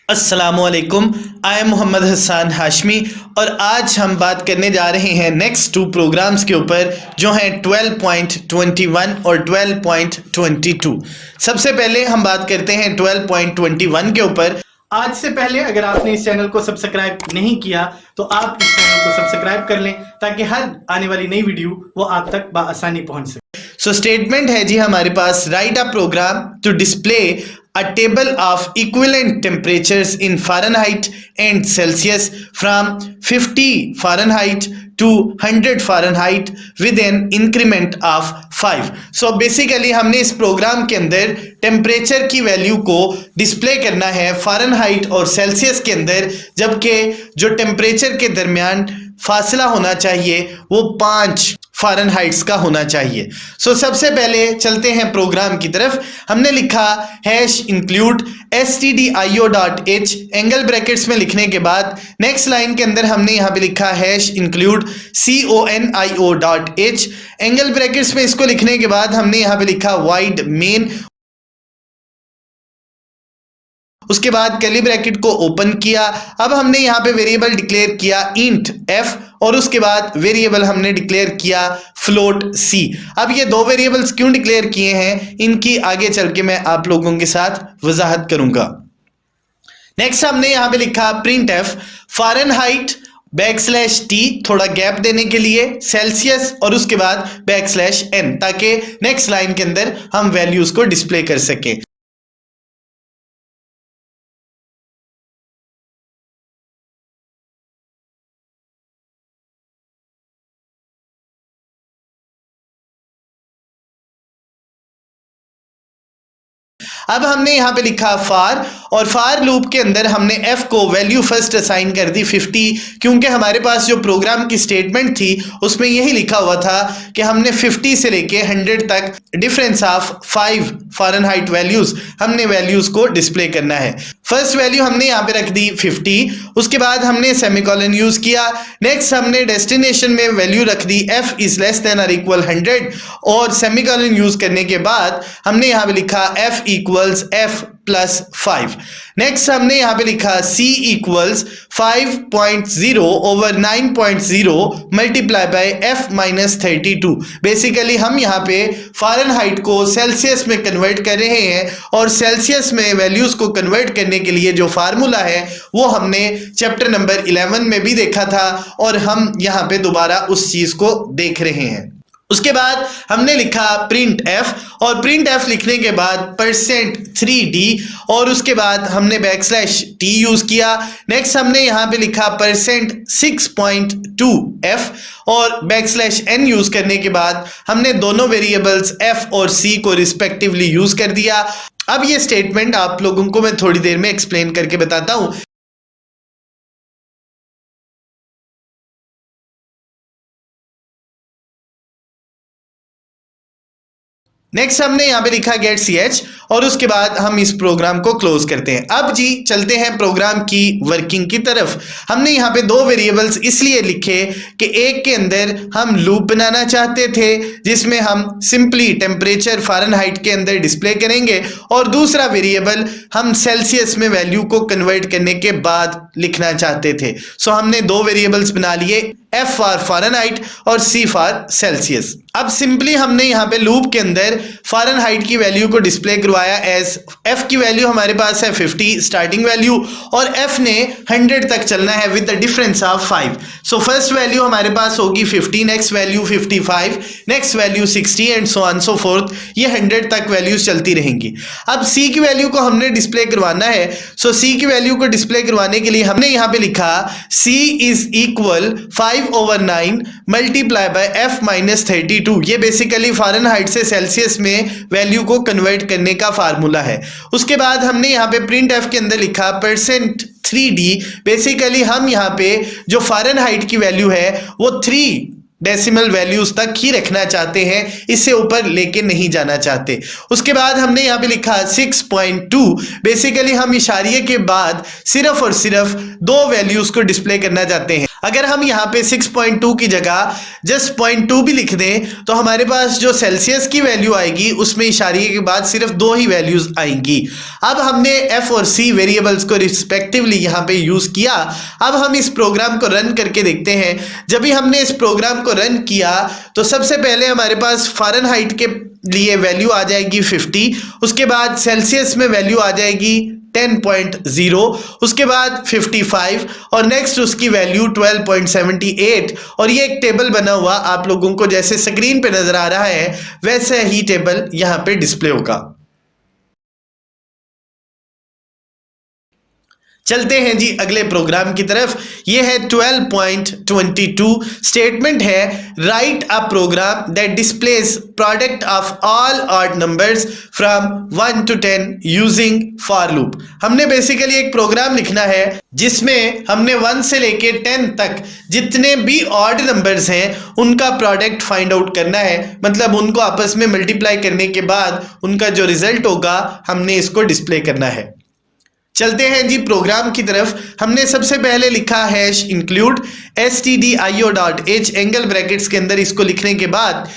अस्सलामुअलैकुम। I am Mohammad Hasan Hashmi और आज हम बात करने जा रहे हैं नेक्स्ट टू प्रोग्राम्स के ऊपर जो हैं 12.21 और 12.22। सबसे पहले हम बात करते हैं 12.21 के ऊपर। आज से पहले अगर आपने इस चैनल को सब्सक्राइब नहीं किया तो आप इस चैनल को सब्सक्राइब कर लें ताकि हर आने वाली नई वीडियो वो आप तक बआसानी पहुंच सके। सो स्टेटमेंट है जी हमारे पास, write a program to display a table of equivalent temperatures in Fahrenheit and Celsius from 50 Fahrenheit to 100 Fahrenheit with an increment of 5. So basically हमने इस प्रोग्राम के अंदर टेम्परेचर की वैल्यू को डिस्प्ले करना है फ़ारेनहाइट और सेल्सियस के अंदर, जबकि जो टेम्परेचर के दरमियान फासला होना चाहिए वो 5 फ़ारेनहाइट्स का होना चाहिए। सो सबसे पहले चलते हैं प्रोग्राम की तरफ। हमने लिखा hash include stdio.h angle brackets में लिखने के बाद नेक्स्ट लाइन के अंदर हमने यहाँ पे लिखा hash include conio.h angle brackets में इसको लिखने के बाद हमने यहाँ पे लिखा वाइड मेन, उसके बाद कर्ली ब्रैकेट को ओपन किया। अब हमने यहाँ पे वेरिएबल डिक्लेयर किया इंट f और उसके बाद वेरिएबल हमने डिक्लेयर किया फ्लोट c। अब ये दो वेरिएबल्स क्यों डिक्लेयर किए हैं इनकी आगे चल के मैं आप लोगों के साथ वजाहत करूंगा। नेक्स्ट हमने यहाँ पे लिखा प्रिंट f फ़ारेनहाइट \t थोड़ा गैप देने के लिए, सेल्सियस और उसके बाद \n ताकि नेक्स्ट लाइन के अंदर हम वैल्यूज को डिस्प्ले कर सकें। अब हमने यहाँ पे लिखा फार और फार लूप के अंदर हमने f को वैल्यू फर्स्ट असाइन कर दी 50, क्योंकि हमारे पास जो प्रोग्राम की स्टेटमेंट थी उसमें यही लिखा हुआ था कि हमने 50 से लेके 100 तक डिफरेंस ऑफ 5 फ़ारेनहाइट वैल्यूज हमने वैल्यूज को डिस्प्ले करना है। फर्स्ट वैल्यू हमने यहाँ पे रख दी 50, उसके बाद हमने सेमीकोलन यूज किया। नेक्स्ट हमने डेस्टिनेशन में वैल्यू रख दी f इज लेस देन और इक्वल 100 और सेमीकोलन यूज करने के बाद हमने यहाँ पे लिखा f equals f plus 5। Next हमने यहाँ पे लिखा c equals 5.0 over 9.0 multiply by f minus 32। Basically हम यहाँ पे फ़ारेनहाइट को सेल्सियस में कन्वर्ट कर रहे हैं और सेल्सियस में वैल्यूज को कन्वर्ट करने के लिए जो फार्मूला है वो हमने चैप्टर नंबर 11 में भी देखा था और हम यहाँ पे दोबारा उस चीज को देख रहे हैं। उसके बाद हमने लिखा प्रिंट f और प्रिंट f लिखने के बाद %3d और उसके बाद हमने \t यूज किया। नेक्स्ट हमने यहाँ पे लिखा %6.2f और \n यूज करने के बाद हमने दोनों वेरिएबल्स f और c को रिस्पेक्टिवली यूज कर दिया। अब ये स्टेटमेंट आप लोगों को मैं थोड़ी देर में एक्सप्लेन करके बताता हूँ। नेक्स्ट हमने यहाँ पे लिखा गेट ch और उसके बाद हम इस प्रोग्राम को क्लोज करते हैं। अब जी चलते हैं प्रोग्राम की वर्किंग की तरफ। हमने यहाँ पे दो वेरिएबल्स इसलिए लिखे कि एक के अंदर हम लूप बनाना चाहते थे जिसमें हम सिंपली टेम्परेचर फ़ारेनहाइट के अंदर डिस्प्ले करेंगे और दूसरा वेरिएबल हम सेल्सियस में वैल्यू को कन्वर्ट करने के बाद लिखना चाहते थे। सो हमने दो वेरिएबल्स बना लिए, f फॉर फ़ारेनहाइट और c फॉर सेल्सियस। अब सिंपली हमने यहाँ पे लूप के अंदर फ़ारेनहाइट की वैल्यू को डिस्प्ले करवाया एज f की वैल्यू हमारे पास है 50 स्टार्टिंग वैल्यू और f ने 100 तक चलना है with the difference of 5। So first value हमारे पास होगी 50, next value 55, next value 60 and so on so fourth, ये 100 तक वैल्यूज चलती रहेंगी। अब c की वैल्यू को हमने डिस्प्ले करवाना है। सो c की वैल्यू को डिस्प्ले करवाने के लिए हमने यहाँ पे लिखा c is equal 5/9 multiply by f minus 32। ये बेसिकली फ़ारेनहाइट से सेल्सियस में वैल्यू को कन्वर्ट करने का फार्मूला है। उसके बाद हमने यहाँ पे प्रिंट f के अंदर लिखा %3d। बेसिकली हम यहाँ पे जो फ़ारेनहाइट की वैल्यू है वो 3 डेसिमल वैल्यूज तक ही रखना चाहते हैं, इससे ऊपर लेके नहीं जाना चाहते। उसके बाद हमने यहाँ पे लिखा 6.2। बेसिकली हम इशारिये के बाद सिर्फ और सिर्फ दो वैल्यूज को डिस्प्ले करना चाहते हैं। अगर हम यहाँ पे 6.2 की जगह जस्ट 0.2 भी लिख दें तो हमारे पास जो सेल्सियस की वैल्यू आएगी उसमें इशारिये के बाद सिर्फ 2 ही वैल्यूज आएंगी। अब हमने एफ और सी वेरिएबल्स को रिस्पेक्टिवली यहाँ पे यूज किया। अब हम इस प्रोग्राम को रन करके देखते हैं। जब भी हमने इस प्रोग्राम को रन किया तो सबसे पहले हमारे पास फ़ारेनहाइट के लिए वैल्यू आ जाएगी 50, उसके बाद सेल्सियस में वैल्यू आ जाएगी 10.0, उसके बाद 55 और नेक्स्ट उसकी वैल्यू 12.78। और ये एक टेबल बना हुआ आप लोगों को जैसे स्क्रीन पे नजर आ रहा है वैसे ही टेबल यहाँ पे डिस्प्ले होगा। चलते हैं जी अगले प्रोग्राम की तरफ। ये है 12.22 स्टेटमेंट है write a program that displays product of all odd numbers from 1 to 10 using for loop. हमने बेसिकली एक प्रोग्राम लिखना है जिसमें हमने 1 से लेके 10 तक जितने भी ऑड नंबर्स हैं उनका प्रोडक्ट फाइंड आउट करना है, मतलब उनको आपस में मल्टीप्लाई करने के बाद उनका जो रिजल्ट होगा हमने इसको डिस्प्ले करना है। चलते हैं जी प्रोग्राम की तरफ। हमने सबसे पहले लिखा hash include stdio.h angle brackets के अंदर, इसको लिखने के बाद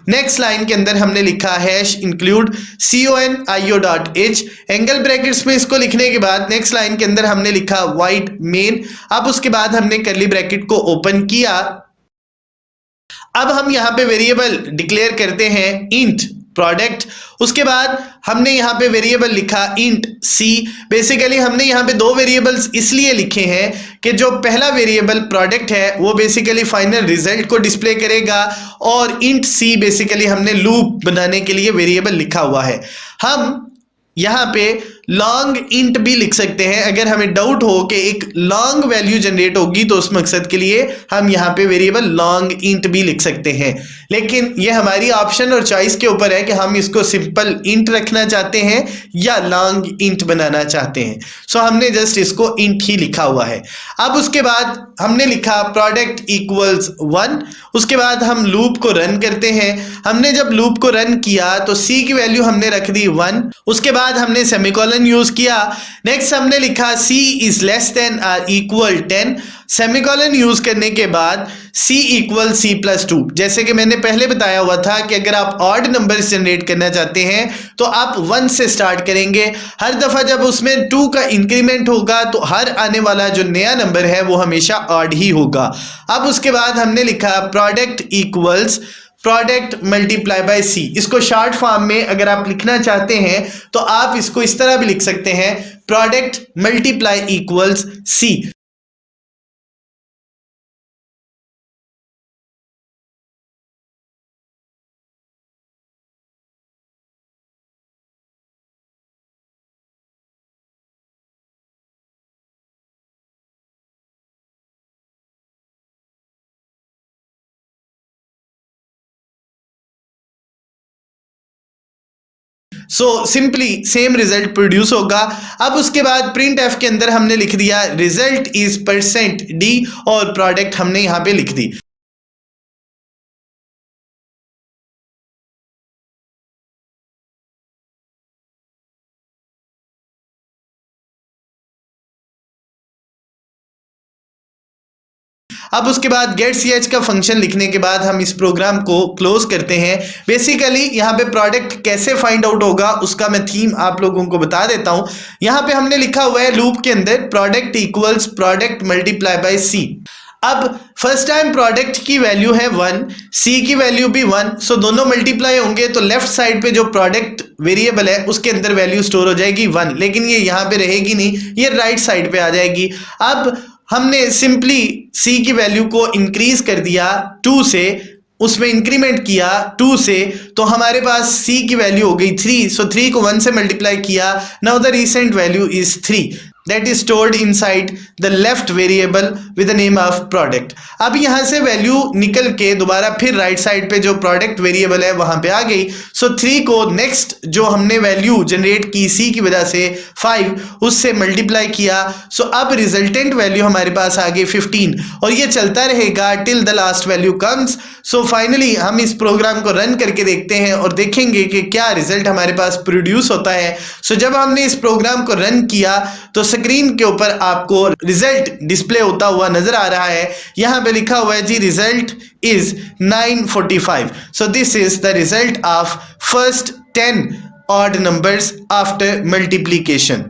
नेक्स्ट लाइन के अंदर हमने लिखा hash include conio.h angle brackets में, इसको लिखने के बाद नेक्स्ट लाइन के अंदर हमने लिखा वाइड मेन। अब उसके बाद हमने कर्ली ब्रैकेट को ओपन किया। अब हम यहाँ पे वेरिएबल डिक्लेयर करते हैं इंट प्रोडक्ट। उसके बाद हमने यहाँ पे वेरिएबल लिखा इंट सी। बेसिकली हमने यहाँ पे 2 वेरिएबल्स इसलिए लिखे हैं कि जो पहला वेरिएबल प्रोडक्ट है वो बेसिकली फाइनल रिजल्ट को डिस्प्ले करेगा और इंट सी बेसिकली हमने लूप बनाने के लिए वेरिएबल लिखा हुआ है। हम यहाँ पे लॉन्ग इंट भी लिख सकते हैं अगर हमें डाउट हो कि एक लॉन्ग वैल्यू जनरेट होगी तो उस मकसद के लिए हम यहाँ पे वेरिएबल लॉन्ग इंट भी लिख सकते हैं, लेकिन ये हमारी ऑप्शन और चॉइस के ऊपर है कि हम इसको सिंपल इंट रखना चाहते हैं या लॉन्ग इंट बनाना चाहते हैं। सो हमने जस्ट इसको इंट ही लिखा हुआ है। अब उसके बाद हमने लिखा प्रोडक्ट इक्वल्स 1। उसके बाद हम लूप को रन करते हैं। हमने जब लूप को रन किया तो सी की वैल्यू हमने रख दी 1। उसके बाद हमने सेमीकोलन यूज किया। नेक्स्ट हमने लिखा c इज लेस देन और इक्वल 10। सेमीकोलन यूज करने के बाद c इक्वल c+2। जैसे कि मैंने पहले बताया हुआ था कि अगर आप ऑड नंबर्स जनरेट करना चाहते हैं तो आप 1 से स्टार्ट करेंगे। हर दफा जब उसमें 2 का इंक्रीमेंट होगा तो हर आने वाला जो नया नंबर है वो हमेशा ऑड ही होगा। अब उसके बाद हमने लिखा product equals product multiply by C. इसको शॉर्ट फॉर्म में अगर आप लिखना चाहते हैं तो आप इसको इस तरह भी लिख सकते हैं product multiply equals C. So simply same result produce होगा। अब उसके बाद प्रिंट एफ के अंदर हमने लिख दिया रिजल्ट इज %d और प्रोडक्ट हमने यहां पे लिख दी। अब उसके बाद गेट ch का फंक्शन लिखने के बाद हम इस प्रोग्राम को क्लोज करते हैं। बेसिकली यहाँ पे प्रोडक्ट कैसे फाइंड आउट होगा उसका मैं थीम आप लोगों को बता देता हूँ। यहाँ पे हमने लिखा हुआ है लूप के अंदर product equals product multiply by C. अब फर्स्ट टाइम प्रोडक्ट की वैल्यू है 1, सी की वैल्यू भी 1, सो दोनों मल्टीप्लाई होंगे तो लेफ्ट साइड पे जो प्रोडक्ट वेरिएबल है उसके अंदर वैल्यू स्टोर हो जाएगी 1, लेकिन ये यहाँ पे रहेगी नहीं, ये राइट साइड पे आ जाएगी। अब हमने सिंपली c की वैल्यू को इंक्रीज कर दिया 2 से, उसमें इंक्रीमेंट किया 2 से, तो हमारे पास c की वैल्यू हो गई 3। सो 3 को 1 से मल्टीप्लाई किया। Now the recent value is 3 that is stored inside the left variable with the name of product। अब यहां से वैल्यू निकल के दोबारा फिर राइट साइड पे जो प्रोडक्ट वेरिएबल है वहां पे आ गई। सो 3 को नेक्स्ट जो हमने वैल्यू जनरेट की c की वजह से 5, उससे मल्टीप्लाई किया। सो अब रिजल्टेंट वैल्यू हमारे पास आ गई 15 और ये चलता रहेगा till the last value comes. So finally हम इस प्रोग्राम को रन करके देखते हैं और देखेंगे कि क्या रिजल्ट हमारे पास प्रोड्यूस होता है। सो जब हमने इस प्रोग्राम को रन किया तो स्क्रीन के ऊपर आपको रिजल्ट डिस्प्ले होता हुआ नजर आ रहा है। यहाँ पे लिखा हुआ है जी result is 945। So this is the result of first 10 odd numbers after multiplication.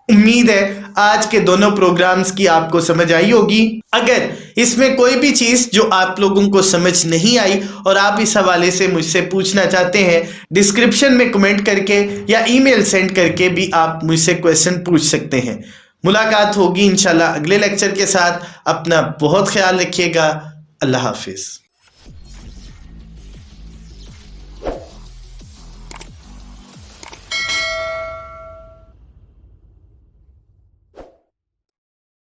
उम्मीद है आज के दोनों प्रोग्राम्स की आपको समझ आई होगी। अगर इसमें कोई भी चीज जो आप लोगों को समझ नहीं आई और आप इस हवाले से मुझसे पूछना चाहते हैं, डिस्क्रिप्शन में कमेंट करके या ईमेल सेंड करके भी आप मुझसे क्वेश्चन पूछ सकते हैं। मुलाकात होगी इंशाल्लाह अगले लेक्चर के साथ। अपना बहुत ख्याल रखिएगा। अल्लाह हाफिज।